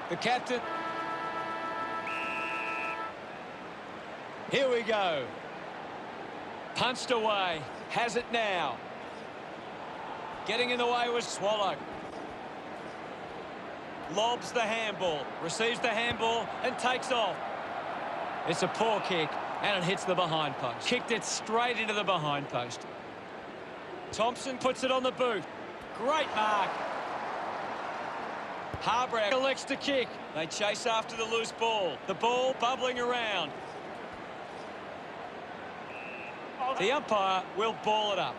The captain. Here we go. Punched away. Has it now. Getting in the way was Swallow. Lobs the handball. Receives the handball and takes off. It's a poor kick and it hits the behind post. Kicked it straight into the behind post. Thompson puts it on the boot. Great mark. Harbour elects to kick. They chase after the loose ball. The ball bubbling around. The umpire will ball it up.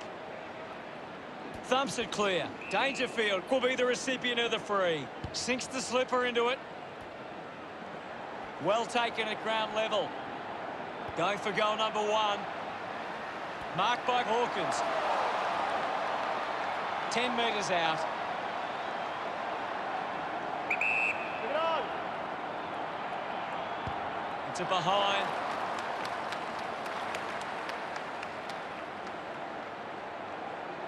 Thumps it clear. Dangerfield will be the recipient of the free. Sinks the slipper into it. Well taken at ground level. Going for goal number 1. Marked by Hawkins. 10 metres out. Into behind.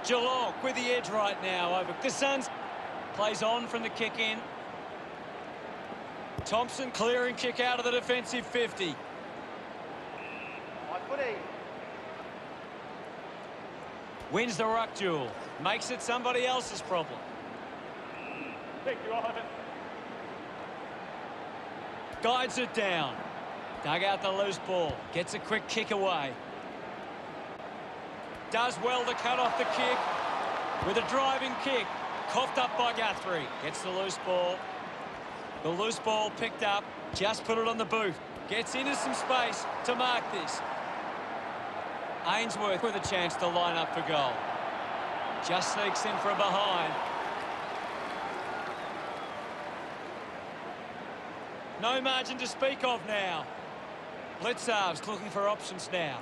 Geelong with the edge right now over the Suns. Plays on from the kick in. Thompson clearing kick out of the defensive 50. Wins the ruck duel. Makes it somebody else's problem. Thank you, Ivan. Guides it down. Dug out the loose ball. Gets a quick kick away. Does well to cut off the kick with a driving kick. Coughed up by Guthrie. Gets the loose ball. The loose ball picked up. Just put it on the boot. Gets into some space to mark this. Ainsworth with a chance to line up for goal. Just sneaks in from behind. No margin to speak of now. Blitzarves looking for options now.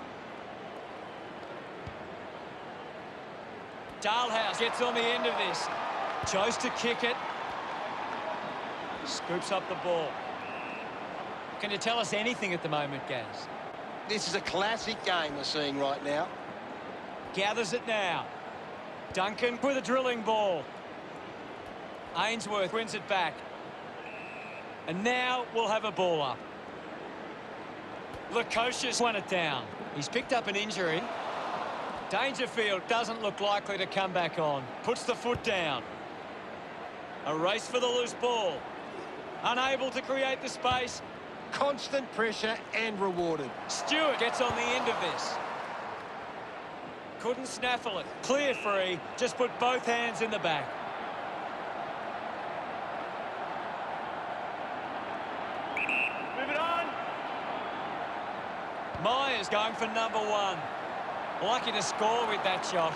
Dalhouse gets on the end of this. Chose to kick it. Scoops up the ball. Can you tell us anything at the moment, Gaz? This is a classic game we're seeing right now. Gathers it now. Duncan with a drilling ball. Ainsworth wins it back. And now we'll have a ball up. Lukosius won it down. He's picked up an injury. Dangerfield doesn't look likely to come back on. Puts the foot down. A race for the loose ball. Unable to create the space. Constant pressure and rewarded. Stewart gets on the end of this. Couldn't snaffle it. Clear free. Just put both hands in the back. Move it on. Myers going for number 1. Lucky to score with that shot.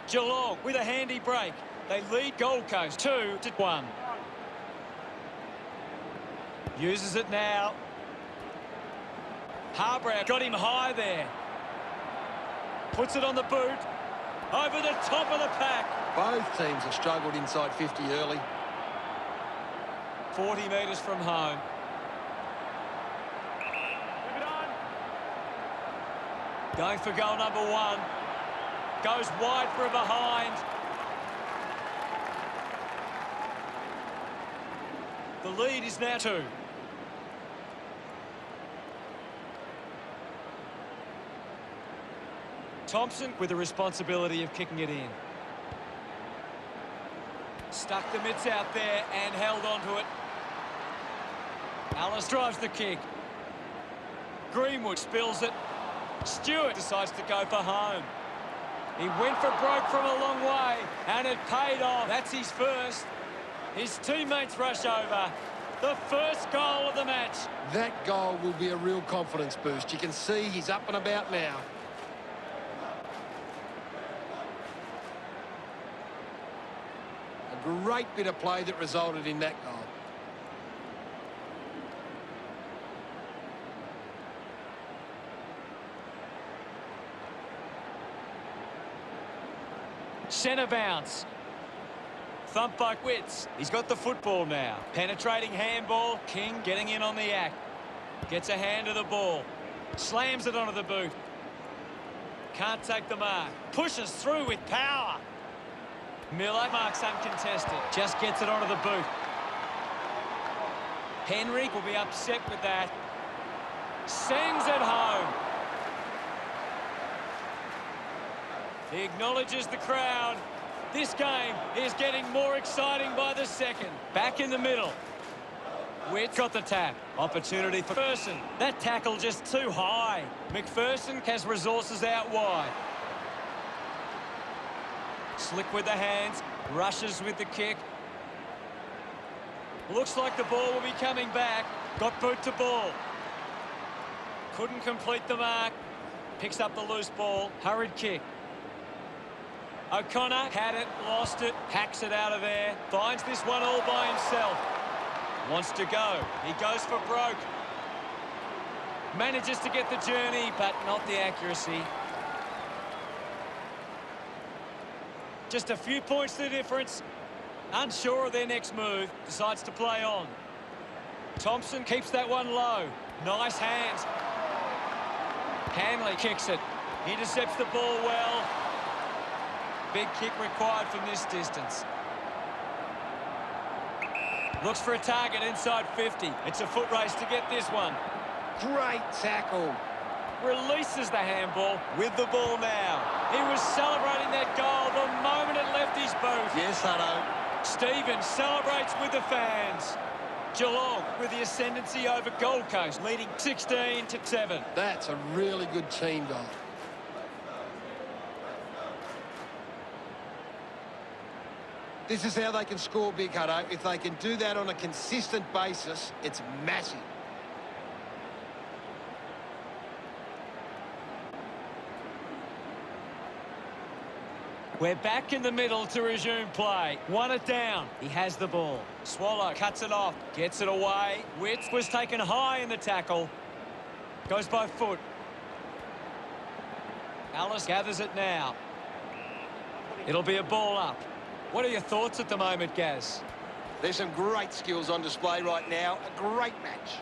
Geelong with a handy break. They lead Gold Coast 2-1. Uses it now. Harbour got him high there. Puts it on the boot. Over the top of the pack. Both teams have struggled inside 50 early. 40 metres from home. Move it on. Going for goal number 1. Goes wide for a behind. The lead is now 2. Thompson with the responsibility of kicking it in. Stuck the mitts out there and held onto it. Alice drives the kick. Greenwood spills it. Stewart decides to go for home. He went for broke from a long way, and it paid off. That's his first. His teammates rush over. The first goal of the match. That goal will be a real confidence boost. You can see he's up and about now. A great bit of play that resulted in that goal. Centre bounce. Thump by Witts. He's got the football now. Penetrating handball. King getting in on the act. Gets a hand to the ball. Slams it onto the boot. Can't take the mark. Pushes through with power. Miller marks uncontested. Just gets it onto the boot. Henry will be upset with that. Sends it home. He acknowledges the crowd. This game is getting more exciting by the second. Back in the middle. Witt got the tap. Opportunity for McPherson. That tackle just too high. McPherson has resources out wide. Slick with the hands. Rushes with the kick. Looks like the ball will be coming back. Got boot to ball. Couldn't complete the mark. Picks up the loose ball. Hurried kick. O'Connor had it, lost it, hacks it out of there. Finds this one all by himself. Wants to go. He goes for broke. Manages to get the journey, but not the accuracy. Just a few points the difference. Unsure of their next move. Decides to play on. Thompson keeps that one low. Nice hands. Hanley kicks it. Intercepts the ball well. Big kick required from this distance. Looks for a target inside 50. It's a foot race to get this one. Great tackle. Releases the handball with the ball now. He was celebrating that goal the moment it left his boot. Yes, I know. Stevens celebrates with the fans. Geelong with the ascendancy over Gold Coast, leading 16-7. That's a really good team goal. This is how they can score big, Hutto. If they can do that on a consistent basis, it's massive. We're back in the middle to resume play. Won it down. He has the ball. Swallow cuts it off. Gets it away. Witt was taken high in the tackle. Goes by foot. Ellis gathers it now. It'll be a ball up. What are your thoughts at the moment, Gaz? There's some great skills on display right now. A great match.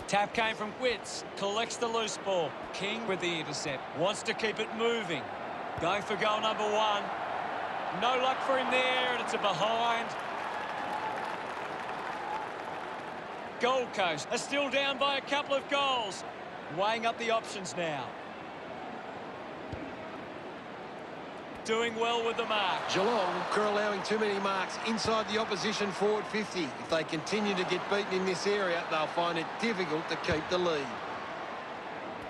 Tap came from Witts. Collects the loose ball. King with the intercept. Wants to keep it moving. Going for goal number 1. No luck for him there, and it's a behind. Gold Coast are still down by a couple of goals. Weighing up the options now. Doing well with the mark. Geelong are allowing too many marks inside the opposition forward 50. If they continue to get beaten in this area, they'll find it difficult to keep the lead.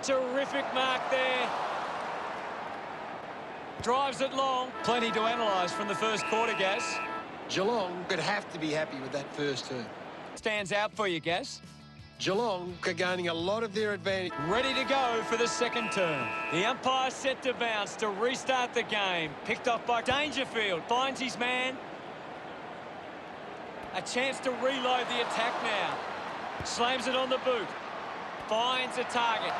Terrific mark there. Drives it long. Plenty to analyse from the first quarter, Gaz. Geelong could have to be happy with that first term. Stands out for you, Gaz. Geelong are gaining a lot of their advantage. Ready to go for the second term. The umpire set to bounce to restart the game. Picked off by Dangerfield. Finds his man. A chance to reload the attack now. Slams it on the boot. Finds a target.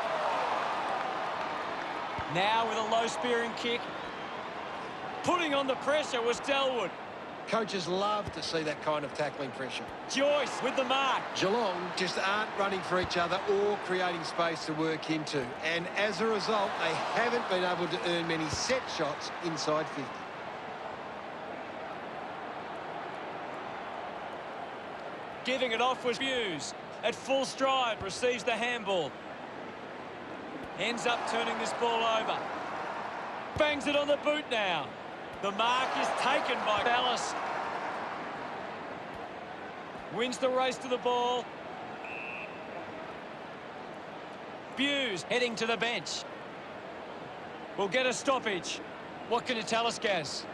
Now with a low spearing kick. Putting on the pressure was Delwood. Coaches love to see that kind of tackling pressure. Joyce with the mark. Geelong just aren't running for each other or creating space to work into. And as a result, they haven't been able to earn many set shots inside 50. Giving it off was Hughes. At full stride, receives the handball. Ends up turning this ball over. Bangs it on the boot now. The mark is taken by Dallas. Wins the race to the ball. Hughes heading to the bench. We'll get a stoppage. What can you tell us, Gaz?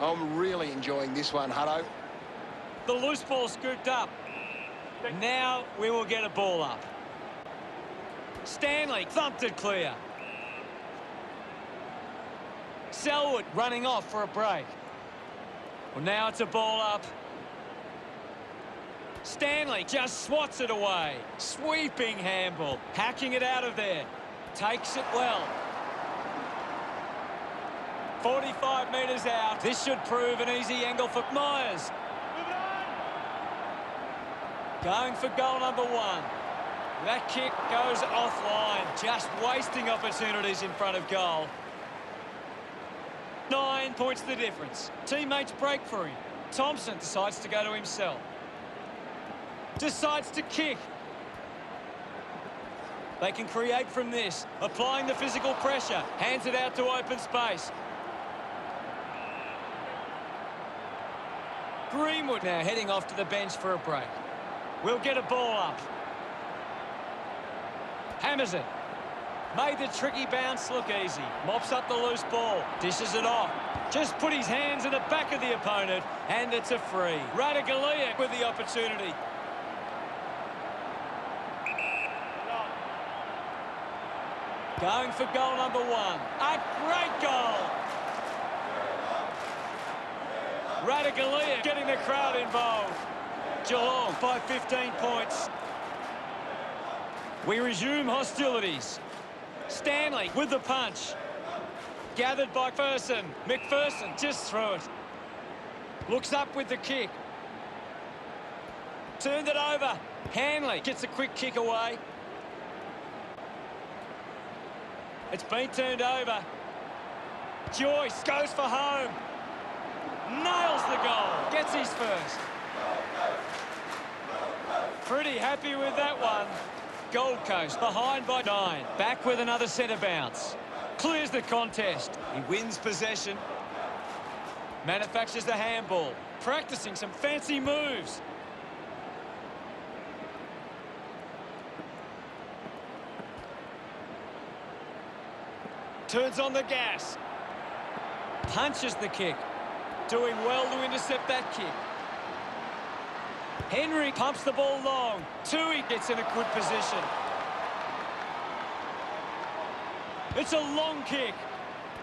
I'm really enjoying this one, Hutto. The loose ball scooped up. Now we will get a ball up. Stanley thumped it clear. Selwood running off for a break. Well, now it's a ball up. Stanley just swats it away. Sweeping handball. Hacking it out of there. Takes it well. 45 metres out. This should prove an easy angle for Myers. Going for goal number 1. That kick goes offline. Just wasting opportunities in front of goal. 9 points the difference. Teammates break for him. Thompson decides to go to himself. Decides to kick. They can create from this. Applying the physical pressure. Hands it out to open space. Greenwood now heading off to the bench for a break. We'll get a ball up. Hammers it. Made the tricky bounce look easy. Mops up the loose ball. Dishes it off. Just put his hands in the back of the opponent, and it's a free. Radaglia with the opportunity. Going for goal number 1. A great goal. Radaglia getting the crowd involved. Geelong by 15 points. We resume hostilities. Stanley with the punch. Gathered by McPherson just through it. Looks up with the kick. Turned it over. Hanley gets a quick kick away. It's been turned over. Joyce goes for home. Nails the goal. Gets his first. Pretty happy with that one. Gold Coast behind by 9. Back with another centre bounce. Clears the contest. He wins possession. Manufactures the handball. Practicing some fancy moves. Turns on the gas. Punches the kick. Doing well to intercept that kick. Henry pumps the ball long. Tui gets in a good position. It's a long kick.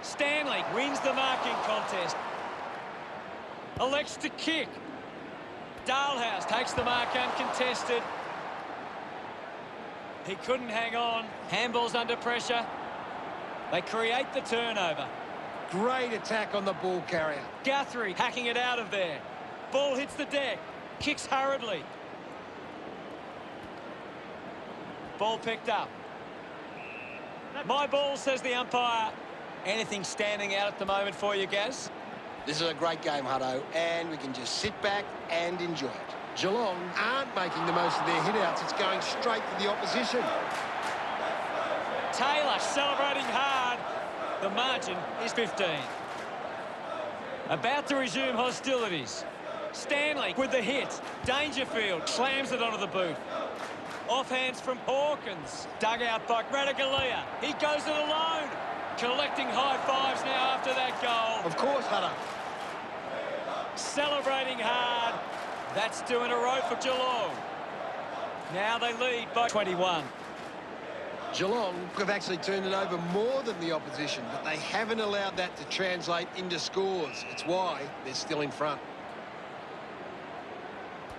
Stanley wins the marking contest. Elects to kick. Dalhouse takes the mark uncontested. He couldn't hang on. Handball's under pressure. They create the turnover. Great attack on the ball carrier. Guthrie hacking it out of there. Ball hits the deck. Kicks hurriedly. Ball picked up. My ball, says the umpire. Anything standing out at the moment for you, Gaz? This is a great game, Hutto, and we can just sit back and enjoy it. Geelong aren't making the most of their hit-outs. It's going straight to the opposition. Taylor celebrating hard. The margin is 15. About to resume hostilities. Stanley with the hit. Dangerfield slams it onto the boot. Offhands from Hawkins. Dug out by Radaglia. He goes it alone. Collecting high fives now after that goal. Of course, Hutto. Celebrating hard. That's 2 in a row for Geelong. Now they lead by 21. Geelong have actually turned it over more than the opposition, but they haven't allowed that to translate into scores. It's why they're still in front.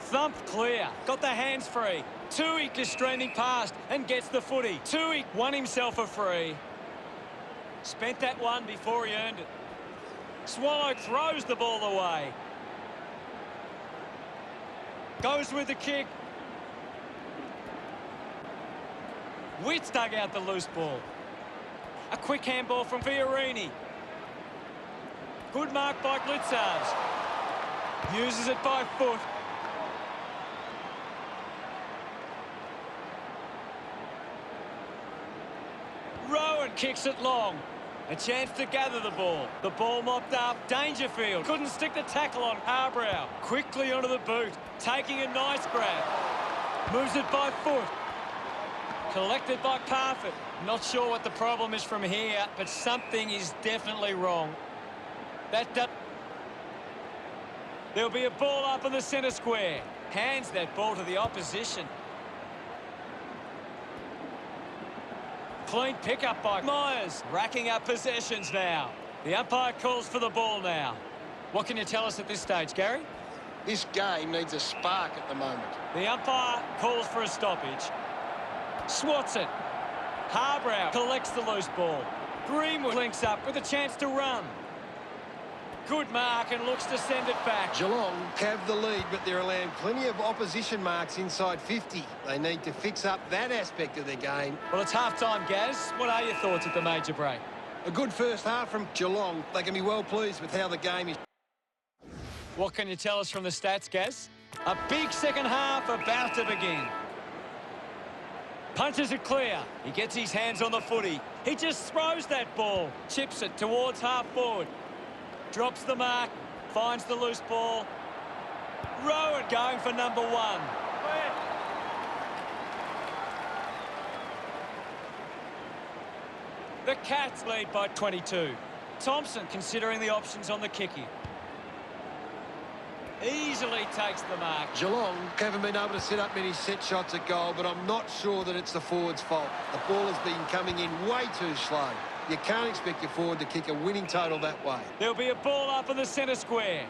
Thumped clear. Got the hands free. Tui is streaming past and gets the footy. Tui won himself a free. Spent that one before he earned it. Swallow throws the ball away. Goes with the kick. Witts dug out the loose ball. A quick handball from Fiorini. Good mark by Glitzars. Uses it by foot. Rowan kicks it long. A chance to gather the ball. The ball mopped up. Dangerfield couldn't stick the tackle on Harbrow. Quickly onto the boot. Taking a nice grab. Moves it by foot. Collected by Parfitt. Not sure what the problem is from here, but something is definitely wrong. There'll be a ball up in the centre square. Hands that ball to the opposition. Clean pickup by Myers. Racking up possessions now. The umpire calls for the ball now. What can you tell us at this stage, Gary? This game needs a spark at the moment. The umpire calls for a stoppage. Swats it. Harbrow collects the loose ball. Greenwood links up with a chance to run. Good mark and looks to send it back. Geelong have the lead, but they're allowing plenty of opposition marks inside 50. They need to fix up that aspect of their game. Well, it's half-time, Gaz. What are your thoughts at the major break? A good first half from Geelong. They can be well pleased with how the game is. What can you tell us from the stats, Gaz? A big second half about to begin. Punches it clear. He gets his hands on the footy. He just throws that ball. Chips it towards half forward. Drops the mark. Finds the loose ball. Rowan going for number 1. The Cats lead by 22. Thompson considering the options on the kicking. Easily takes the mark. Geelong haven't been able to set up many set shots at goal, but I'm not sure that it's the forward's fault. The ball has been coming in way too slow. You can't expect your forward to kick a winning total that way. There'll be a ball up in the centre square.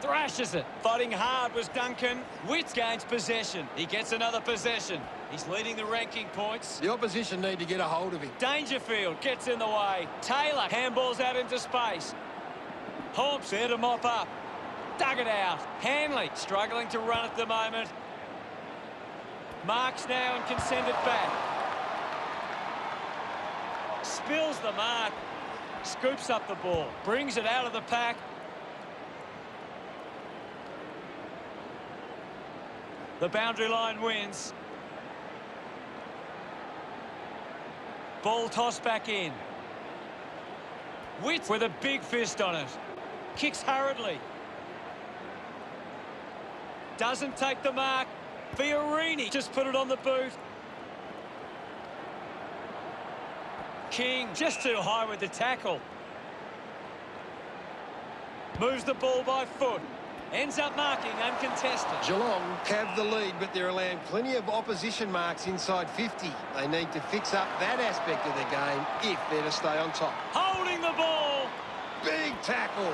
Thrashes it. Fighting hard was Duncan. Witts gains possession. He gets another possession. He's leading the ranking points. The opposition need to get a hold of him. Dangerfield gets in the way. Taylor handballs out into space. Hobbs there to mop up. Dug it out. Hanley struggling to run at the moment. Marks now and can send it back. Spills the mark. Scoops up the ball. Brings it out of the pack. The boundary line wins. Ball tossed back in. Witt with a big fist on it. Kicks hurriedly. Doesn't take the mark. Fiorini just put it on the boot. King just too high with the tackle. Moves the ball by foot. Ends up marking uncontested. Geelong have the lead, but they're allowing plenty of opposition marks inside 50. They need to fix up that aspect of the game if they're to stay on top. Holding the ball. Big tackle.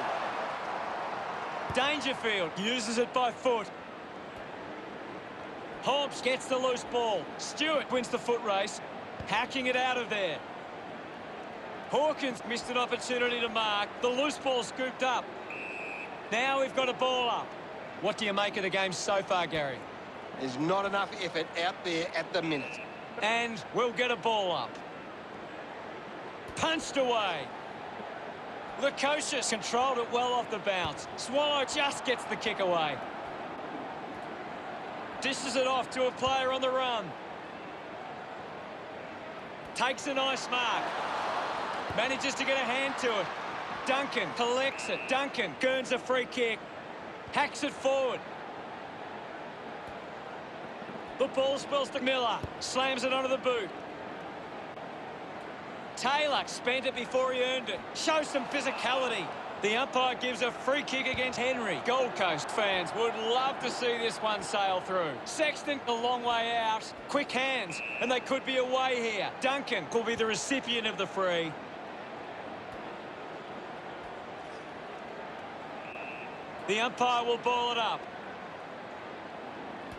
Dangerfield uses it by foot. Hobbs gets the loose ball. Stewart wins the foot race. Hacking it out of there. Hawkins missed an opportunity to mark. The loose ball scooped up. Now we've got a ball up. What do you make of the game so far, Gary? There's not enough effort out there at the minute. And we'll get a ball up. Punched away. Lukosius controlled it well off the bounce. Swallow just gets the kick away. Dishes it off to a player on the run. Takes a nice mark. Manages to get a hand to it. Duncan collects it. Duncan earns a free kick. Hacks it forward. The ball spills to Miller. Slams it onto the boot. Taylor spent it before he earned it. Shows some physicality. The umpire gives a free kick against Henry. Gold Coast fans would love to see this one sail through. Sexton a long way out. Quick hands, and they could be away here. Duncan will be the recipient of the free. The umpire will ball it up.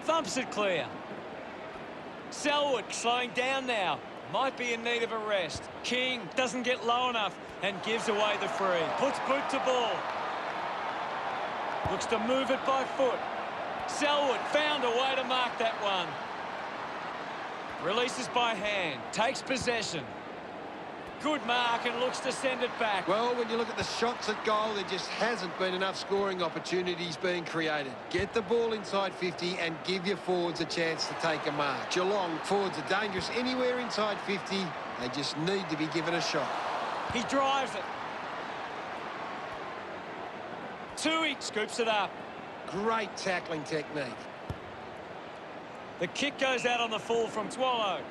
Thumps it clear. Selwood slowing down now. Might be in need of a rest. King doesn't get low enough and gives away the free. Puts boot to ball. Looks to move it by foot. Selwood found a way to mark that one. Releases by hand. Takes possession. Good mark and looks to send it back. Well, when you look at the shots at goal, there just hasn't been enough scoring opportunities being created. Get the ball inside 50 and give your forwards a chance to take a mark. Geelong forwards are dangerous anywhere inside 50. They just need to be given a shot. He drives it. Tui scoops it up. Great tackling technique. The kick goes out on the full from Swallow.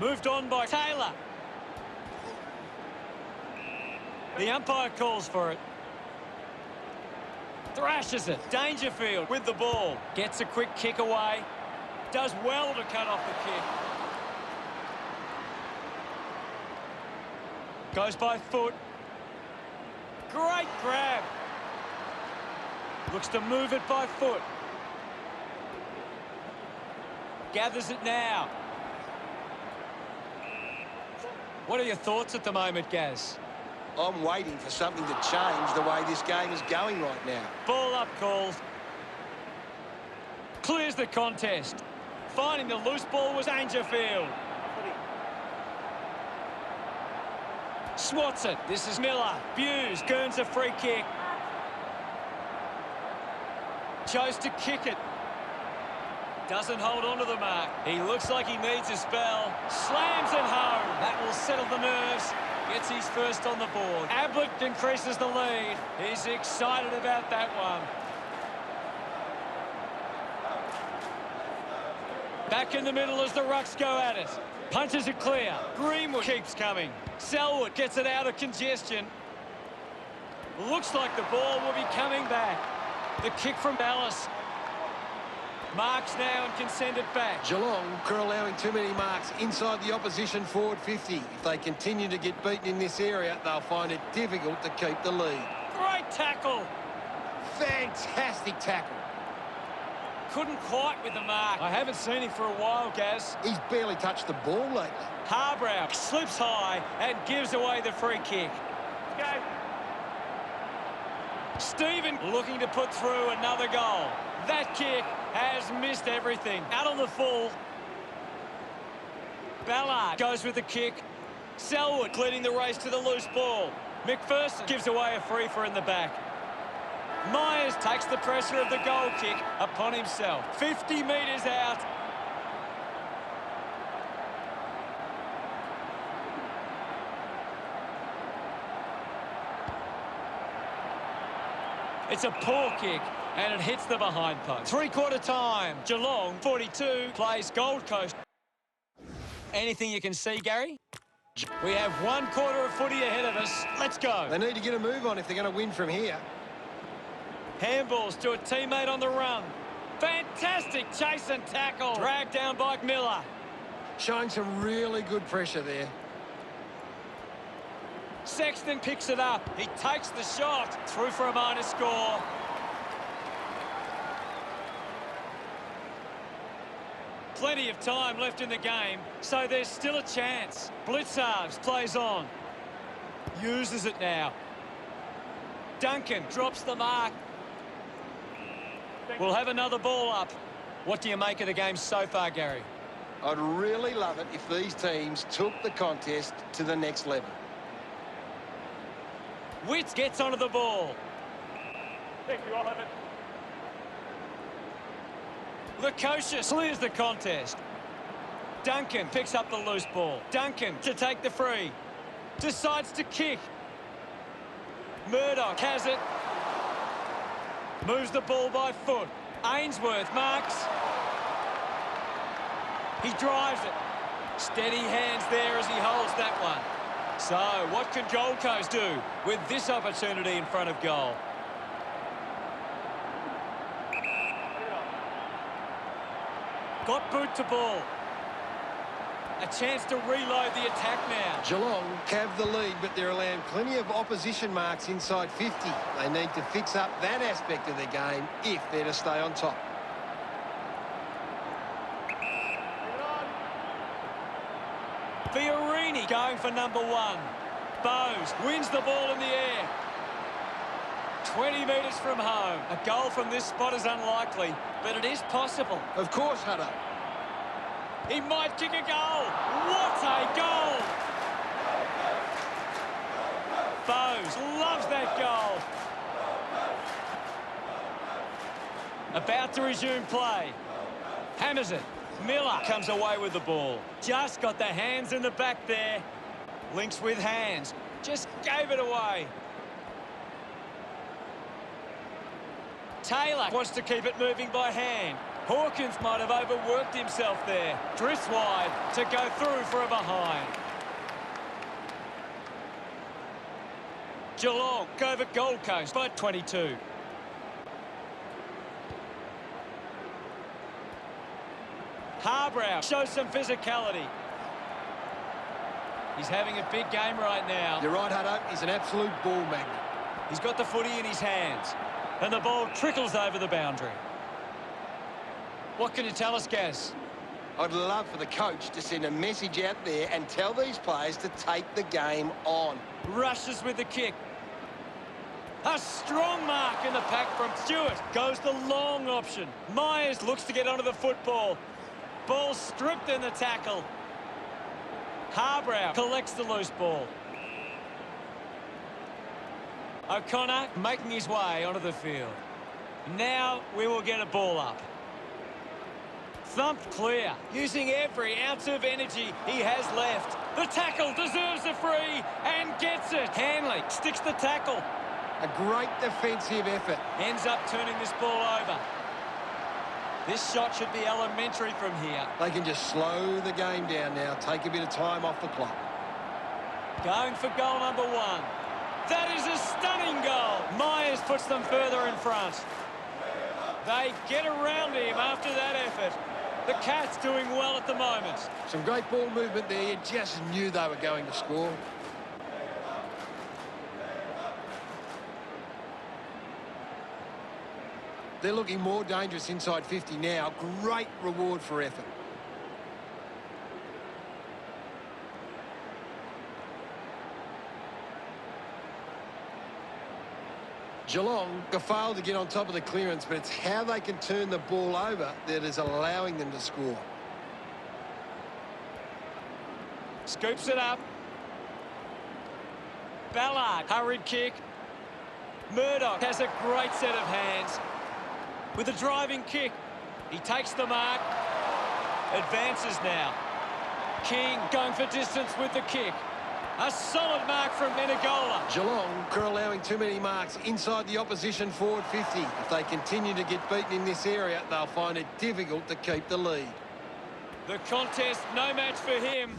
Moved on by Taylor. The umpire calls for it. Thrashes it. Dangerfield with the ball. Gets a quick kick away. Does well to cut off the kick. Goes by foot. Great grab. Looks to move it by foot. Gathers it now. What are your thoughts at the moment, Gaz? I'm waiting for something to change the way this game is going right now. Ball up called. Clears the contest. Finding the loose ball was Dangerfield. Swats it. This is Miller. Buse earns a free kick. Chose to kick it. Doesn't hold on to the mark. He looks like he needs a spell. Slams it home. That will settle the nerves. Gets his first on the board. Ablett increases the lead. He's excited about that one. Back in the middle as the Rucks go at it. Punches it clear. Greenwood keeps coming. Selwood gets it out of congestion. Looks like the ball will be coming back. The kick from Dallas. Marks now and can send it back. Geelong are allowing too many marks inside the opposition forward 50. If they continue to get beaten in this area, they'll find it difficult to keep the lead. Great tackle. Fantastic tackle. Couldn't quite with the mark. I haven't seen him for a while, Gaz. He's barely touched the ball lately. Harbrow slips high and gives away the free kick. Go. Stephen looking to put through another goal. That kick has missed everything. Out on the full. Ballard goes with the kick. Selwood leading the race to the loose ball. McPherson gives away a free for in the back. Myers takes the pressure of the goal kick upon himself. 50 metres out. It's a poor kick, and it hits the behind post. Three-quarter time. Geelong, 42, plays Gold Coast. Anything you can see, Gary? We have 1 quarter of footy ahead of us. Let's go. They need to get a move on if they're going to win from here. Handballs to a teammate on the run. Fantastic chase and tackle. Dragged down by Miller. Showing some really good pressure there. Sexton picks it up. He takes the shot. Through for a minor score. Plenty of time left in the game, so there's still a chance. Blitzarves plays on. Uses it now. Duncan drops the mark. We'll have another ball up. What do you make of the game so far, Gary? I'd really love it if these teams took the contest to the next level. Witt gets onto the ball. Thank you, I'll have it. Lukosius clears the contest. Duncan picks up the loose ball. Duncan to take the free. Decides to kick. Murdoch has it. Moves the ball by foot. Ainsworth marks. He drives it. Steady hands there as he holds that one. So, what can Gold Coast do with this opportunity in front of goal? Got boot to ball. A chance to reload the attack now. Geelong have the lead, but they're allowing plenty of opposition marks inside 50. They need to fix up that aspect of their game if they're to stay on top. Fiorini going for number 1. Bowes wins the ball in the air. 20 metres from home. A goal from this spot is unlikely, but it is possible. Of course, Hutto. He might kick a goal. What a goal! Bowes loves that goal. About to resume play. Hammers it. Miller comes away with the ball. Just got the hands in the back there. Links with hands. Just gave it away. Taylor wants to keep it moving by hand. Hawkins might have overworked himself there. Drifts wide to go through for a behind. Geelong over Gold Coast by 22. Harbrow shows some physicality. He's having a big game right now. You're right, Hutto. He's an absolute ball magnet. He's got the footy in his hands. And the ball trickles over the boundary. What can you tell us, Gaz? I'd love for the coach to send a message out there and tell these players to take the game on. Rushes with the kick. A strong mark in the pack from Stewart. Goes the long option. Myers looks to get onto the football. Ball stripped in the tackle. Harbrow collects the loose ball. O'Connor making his way onto the field. Now we will get a ball up. Thumped clear, using every ounce of energy he has left. The tackle deserves a free and gets it. Hanley sticks the tackle. A great defensive effort. Ends up turning this ball over. This shot should be elementary from here. They can just slow the game down now, take a bit of time off the clock. Going for goal number 1. That is a stunning goal. Myers puts them further in front. They get around him after that effort. The Cats doing well at the moment. Some great ball movement there. You just knew they were going to score. They're looking more dangerous inside 50 now. Great reward for effort. Geelong failed to get on top of the clearance, but it's how they can turn the ball over that is allowing them to score. Scoops it up. Ballard, hurried kick. Murdoch has a great set of hands. With a driving kick, he takes the mark. Advances now. King going for distance with the kick. A solid mark from Menegola. Geelong are allowing too many marks inside the opposition forward 50. If they continue to get beaten in this area, they'll find it difficult to keep the lead. The contest, no match for him.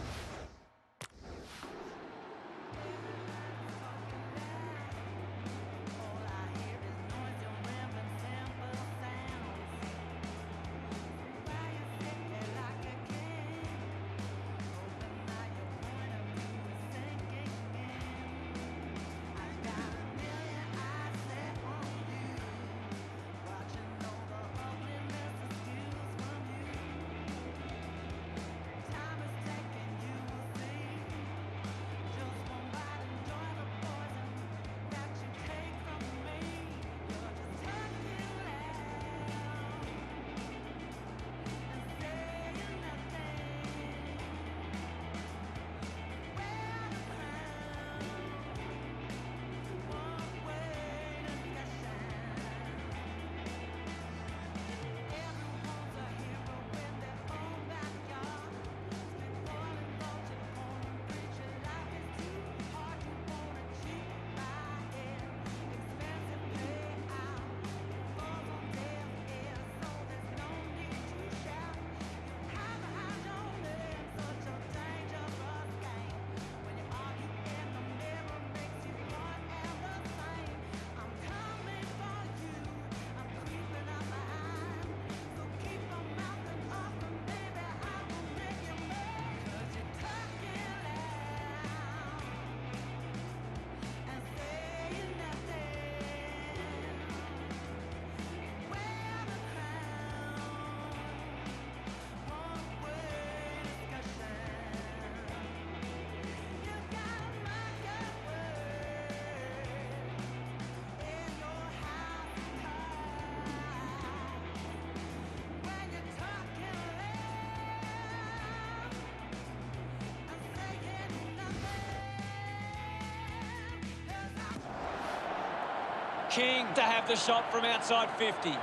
King to have the shot from outside 50. Move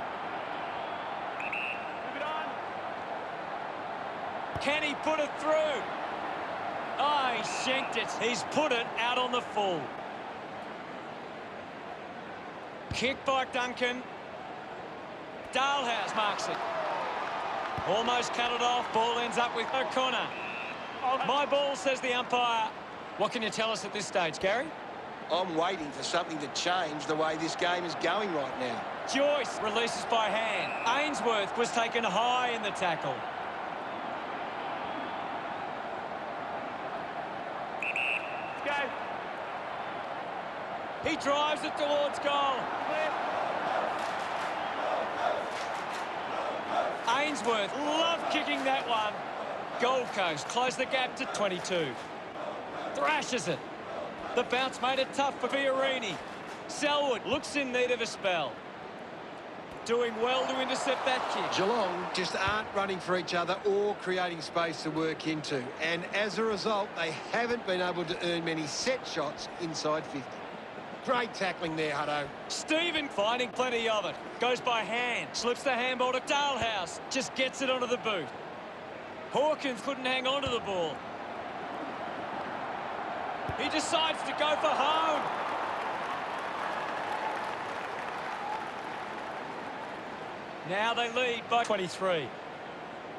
it on. Can he put it through? Oh, he shanked it. He's put it out on the full. Kick by Duncan. Dalhouse marks it. Almost cut it off. Ball ends up with O'Connor. My ball, says the umpire. What can you tell us at this stage, Gary? I'm waiting for something to change the way this game is going right now. Joyce releases by hand. Ainsworth was taken high in the tackle. Let's go. He drives it towards goal. Clear. Ainsworth loved kicking that one. Gold Coast close the gap to 22. Thrashes it. The bounce made it tough for Fiorini. Selwood looks in need of a spell. Doing well to intercept that kick. Geelong just aren't running for each other or creating space to work into. And as a result, they haven't been able to earn many set shots inside 50. Great tackling there, Hutto. Stephen finding plenty of it. Goes by hand. Slips the handball to Dalhouse. Just gets it onto the boot. Hawkins couldn't hang on to the ball. He decides to go for home. Now they lead by 23.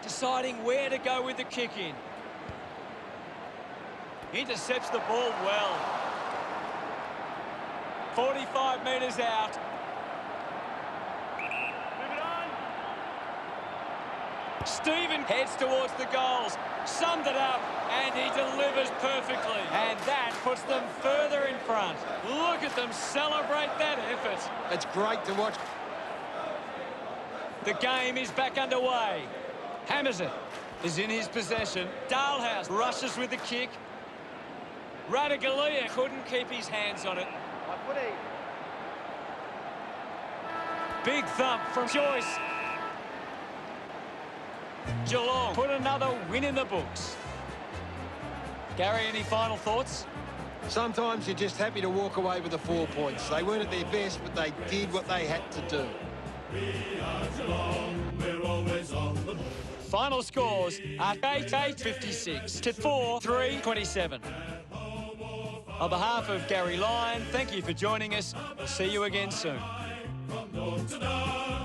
Deciding where to go with the kick in. Intercepts the ball well. 45 metres out. Move it on. Stephen heads towards the goals. Summed it up, and he delivers perfectly. And that puts them further in front. Look at them celebrate that effort. It's great to watch. The game is back underway. Hammers it. Is in his possession. Dalhouse rushes with the kick. Radaglia couldn't keep his hands on it. Big thump from Joyce. Geelong put another win in the books. Gary, any final thoughts? Sometimes you're just happy to walk away with the 4 points. They weren't at their best, but they did what they had to do. We are Geelong, we're always on the move. Final scores are 8-8-56 to 4-3-27. On behalf of Gary Lyon, thank you for joining us. We'll see you again soon. From dawn to dark.